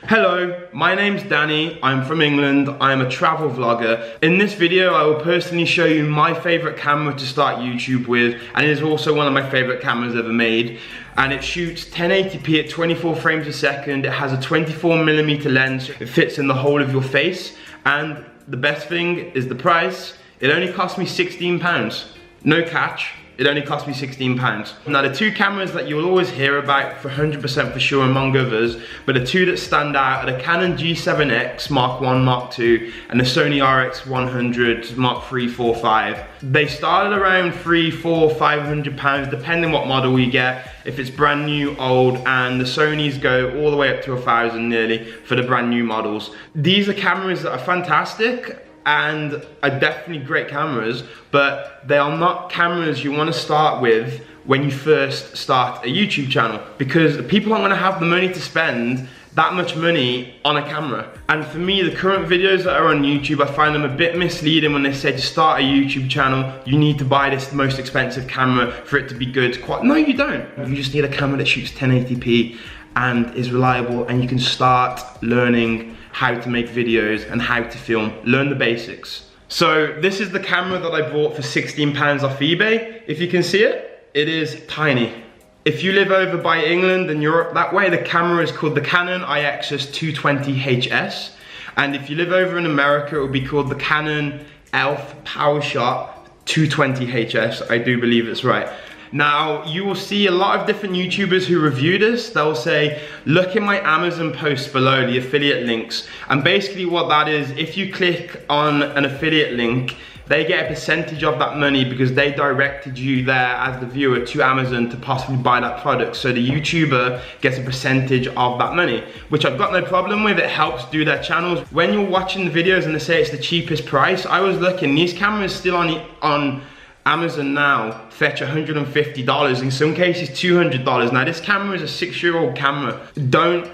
Hello, my name's Danny, I'm from England, I'm a travel vlogger. In this video I will personally show you my favourite camera to start YouTube with, and it is also one of my favourite cameras ever made. And it shoots 1080p at 24 frames a second, it has a 24mm lens, it fits in the whole of your face, and the best thing is the price. It only cost me £16, no catch. It only cost me £16. Now the two cameras that you will always hear about for 100% for sure among others, but the two that stand out are the Canon G7X Mark 1, Mark 2 and the Sony RX100 Mark 3, 4, 5. They started around £300, £400, £500 depending what model you get, if it's brand new, old, and the Sonys go all the way up to £1,000 nearly for the brand new models. These are cameras that are fantastic and are definitely great cameras, but they are not cameras you want to start with when you first start a YouTube channel, because people aren't going to have the money to spend that much money on a camera. And for me, the current videos that are on YouTube, I find them a bit misleading when they say to start a YouTube channel, you need to buy this most expensive camera for it to be good. No, you don't. You just need a camera that shoots 1080p and is reliable, and you can start learning how to make videos and how to film, learn the basics. So this is the camera that I bought for £16 off eBay. If you can see it, it is tiny. If you live over by England and Europe that way, the camera is called the Canon IXUS 220HS. And if you live over in America, it will be called the Canon ELPH Powershot 220HS. I do believe it's right. Now, you will see a lot of different YouTubers who review this. They'll say, look in my Amazon posts below, the affiliate links. And basically what that is, if you click on an affiliate link, they get a percentage of that money because they directed you there as the viewer to Amazon to possibly buy that product. So the YouTuber gets a percentage of that money, which I've got no problem with. It helps do their channels. When you're watching the videos and they say it's the cheapest price, I was looking, these cameras still on Amazon now fetch $150, in some cases $200. Now this camera is a 6-year-old camera. Don't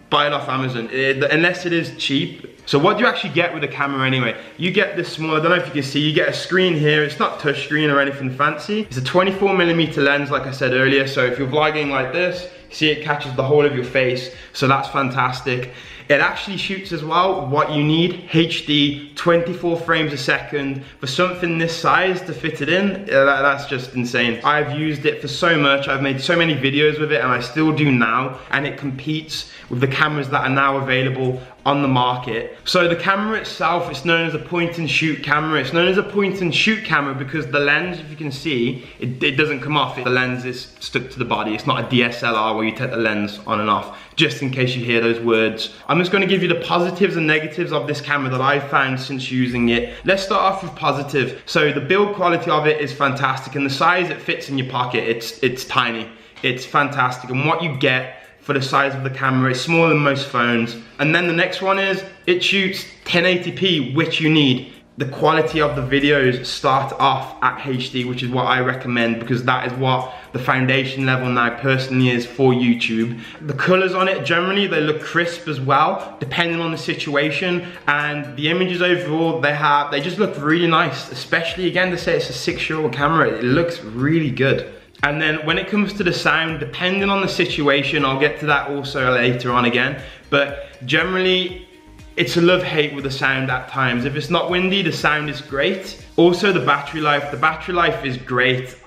buy it off Amazon unless it is cheap. So what do you actually get with a camera anyway? You get this small, I don't know if you can see, you get a screen here. It's not touch screen or anything fancy. It's a 24mm lens, like I said earlier. So if you're vlogging like this, see it catches the whole of your face. So that's fantastic. It actually shoots as well what you need, HD, 24 frames a second. For something this size to fit it in, that's just insane. I've used it for so much, I've made so many videos with it, and I still do now, and it competes with the cameras that are now available on the market. So the camera itself, it's known as a point and shoot camera. It's known as a point and shoot camera because the lens, if you can see, it doesn't come off. The lens is stuck to the body. It's not a DSLR where you take the lens on and off, just in case you hear those words. I'm just gonna give you the positives and negatives of this camera that I've found since using it. Let's start off with positive. So the build quality of it is fantastic, and the size it fits in your pocket, it's tiny. It's fantastic, and what you get for the size of the camera, it's smaller than most phones. And then the next one is, it shoots 1080p, which you need. The quality of the videos start off at HD, which is what I recommend, because that is what the foundation level now personally is for YouTube. The colors on it, generally, they look crisp as well, depending on the situation. And the images overall, they just look really nice, especially again to say it's a 6-year-old camera, it looks really good. And then when it comes to the sound, depending on the situation, I'll get to that also later on again, but generally, it's a love-hate with the sound at times. If it's not windy, the sound is great. Also the battery life is great.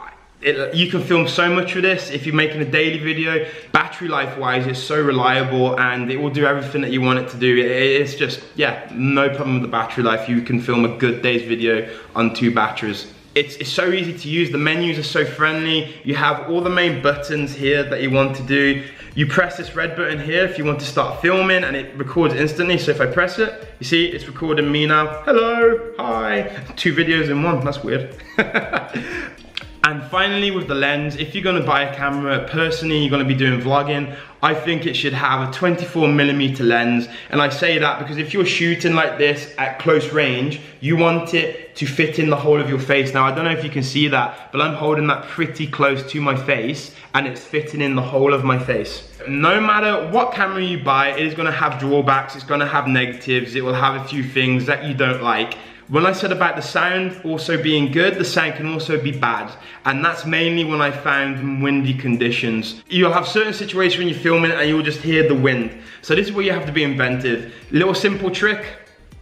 You can film so much with this if you're making a daily video. Battery life wise, it's so reliable and it will do everything that you want it to do. It's just, yeah, no problem with the battery life. You can film a good day's video on 2 batteries. It's so easy to use, the menus are so friendly. You have all the main buttons here that you want to do. You press this red button here if you want to start filming, and it records instantly. So if I press it, you see it's recording me now. Hello, hi. 2 videos in one, that's weird. And finally with the lens, if you're gonna buy a camera, personally you're gonna be doing vlogging, I think it should have a 24mm lens. And I say that because if you're shooting like this at close range, you want it to fit in the whole of your face. Now I don't know if you can see that, but I'm holding that pretty close to my face and it's fitting in the whole of my face. No matter what camera you buy, it is gonna have drawbacks, it's gonna have negatives, it will have a few things that you don't like. When I said about the sound also being good, the sound can also be bad. And that's mainly when I found in windy conditions. You'll have certain situations when you're filming and you'll just hear the wind. So this is where you have to be inventive. Little simple trick,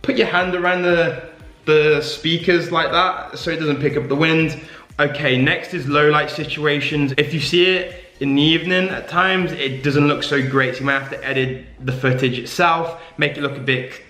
put your hand around the speakers like that so it doesn't pick up the wind. Okay, next is low light situations. If you see it in the evening at times, it doesn't look so great. So you might have to edit the footage itself, make it look a bit,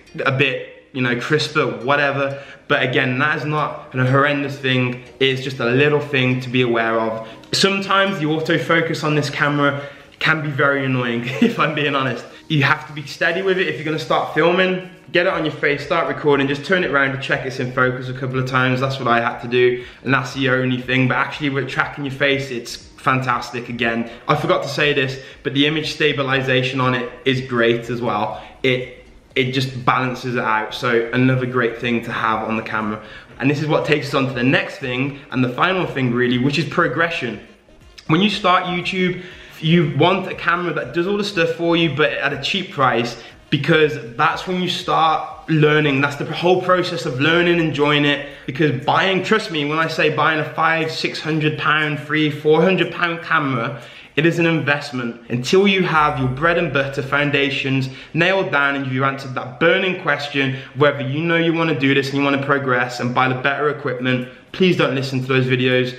you know, crisper, whatever. But again, that is not a horrendous thing. It's just a little thing to be aware of. Sometimes the autofocus on this camera can be very annoying, if I'm being honest. You have to be steady with it if you're gonna start filming. Get it on your face, start recording, just turn it around to check it's in focus a couple of times. That's what I had to do, and that's the only thing. But actually with tracking your face, it's fantastic. Again, I forgot to say this, but the image stabilization on it is great as well. It just balances it out. So another great thing to have on the camera. And this is what takes us on to the next thing, and the final thing really, which is progression. When you start YouTube, you want a camera that does all the stuff for you, but at a cheap price, because that's when you start learning. That's the whole process of learning, enjoying it. Because buying, trust me, when I say buying a £500, £600, £300, £400 camera, it is an investment. Until you have your bread and butter foundations nailed down and you've answered that burning question, whether you know you want to do this and you want to progress and buy the better equipment, please don't listen to those videos.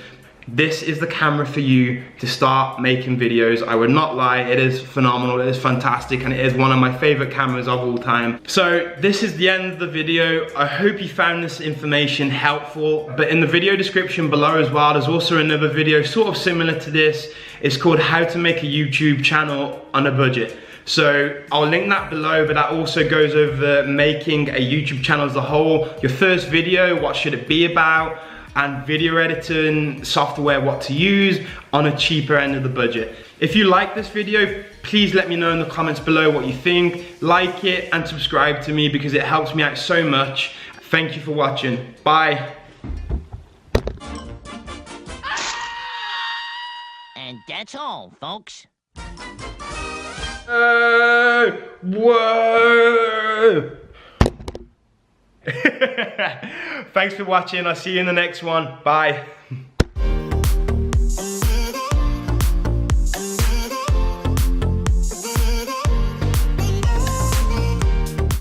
This is the camera for you to start making videos. I would not lie, it is phenomenal, it is fantastic, and it is one of my favorite cameras of all time. So this is the end of the video. I hope you found this information helpful, but in the video description below as well, there's also another video sort of similar to this. It's called How to Make a YouTube Channel on a Budget. So I'll link that below, but that also goes over making a YouTube channel as a whole. Your first video, what should it be about? And video editing software, what to use on a cheaper end of the budget. If you like this video, please let me know in the comments below what you think. Like it and subscribe to me because it helps me out so much. Thank you for watching. Bye. And that's all, folks. Whoa! Thanks for watching. I'll see you in the next one. Bye.